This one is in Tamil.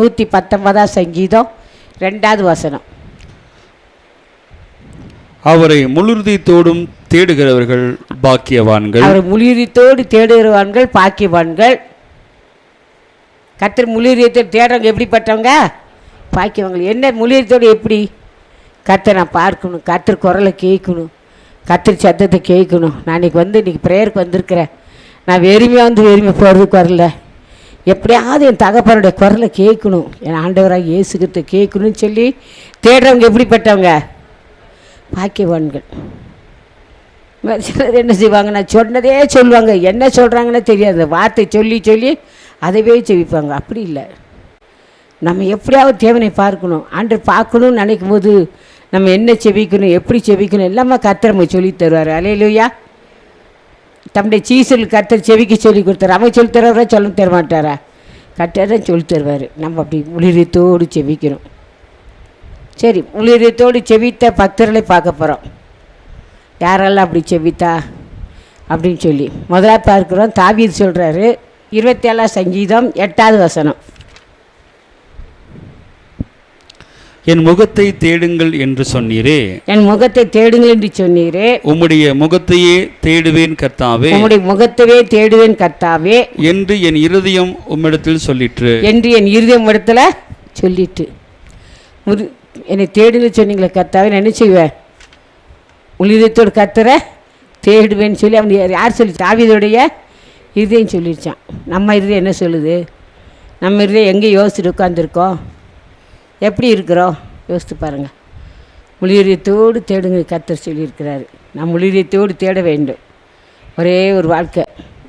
119 சங்கீதம் 2வது வசனம். அவரை முழுதத்தோடும் தேடுகிறவர்கள் பாக்கியவான்கள். அவரை முழுதத்தோடு தேடுகிறவர்கள் பாக்கியவான்கள். கர்த்தர் முழுதத்தோடு தேடுறவங்க எப்படிப்பட்டவங்க? பாக்கியவான்கள். என்ன முழுதத்தோடு? எப்படி? கர்த்தர் நான் பார்க்கணும், கர்த்தர் குரலை கேட்கணும், கர்த்தர் சத்தத்தை கேட்கணும். நான் இன்றைக்கி ப்ரேயருக்கு வந்திருக்கிறேன். நான் வெறுமை போகிறதுக்கு வரல. எப்படியாவது என் தகப்பனுடைய குரலை கேட்கணும், என் ஆண்டவராக இயேசுகிட்ட கேட்கணும்னு சொல்லி தேடுறவங்க எப்படிப்பட்டவங்க? பாக்கியவான்கள். சிலர் என்ன செய்வாங்க, நான் சொன்னதே சொல்லுவாங்க, என்ன சொல்கிறாங்கன்னே தெரியாது, வார்த்தை சொல்லி சொல்லி அதவே செவிப்பாங்க. அப்படி இல்லை. நம்ம எப்படியாவது தேவனை பார்க்கணும், ஆண்டவர் பார்க்கணும்னு நினைக்கும் போது நம்ம என்ன செவிக்கணும், எப்படி செவிக்கணும் எல்லாமே கர்த்தர் நமக்கு சொல்லி தருவார். அல்லேலூயா. தம்முடைய சீசல் கர்த்தர் செவிக்கு சொல்லி கொடுத்தாரு. அவங்க சொல்லி தருவாரா? சொல்ல தர மாட்டாரா? கர்த்தர் தான் சொல்லி தருவார். நம்ம அப்படி முழுதத்தோடு செவிக்கணும். சரி, முழுதத்தோடு செவித்த பக்தர்களை பார்க்க போகிறோம். யாரெல்லாம் அப்படி செவித்தா அப்படின்னு சொல்லி முதலாக பார்க்குறோம். தாவீது சொல்கிறாரு, 27 சங்கீதம் 8வது வசனம். என் முகத்தை தேடுங்கள் என்று சொன்னீரே, என் முகத்தை தேடுங்கள் என்று சொன்னீரே, உம்முடைய முகத்தையே தேடுவேன் கர்த்தாவே, உம்முடைய முகத்தையே தேடுவேன் கர்த்தாவே என்று என் இருதயம் உம்மிடத்தில் சொல்லிற்று. என்று என் இருதயம் இடத்துல சொல்லிட்டு. என்னை தேடுன்னு சொன்னீங்களே கர்த்தாவே, நான் என்ன செய்வேன்? உளிதத்தோடு கர்த்தரை தேடுவேன்னு சொல்லி அவன் யார் சொல்லி? தாவீதுடைய இருதயம் சொல்லிடுச்சான். நம்ம இருதயம் என்ன சொல்லுது? நம்ம இருதயம் எங்கே யோசிச்சுட்டு உட்காந்துருக்கோம்? எப்படி இருக்கிறோம்? யோசித்து பாருங்கள். முழுதத்தோடு தேடுங்க கர்த்தர் சொல்லியிருக்கிறாரு. நாம் முழுதத்தோடு தேட வேண்டும். ஒரே ஒரு வாழ்க்கை.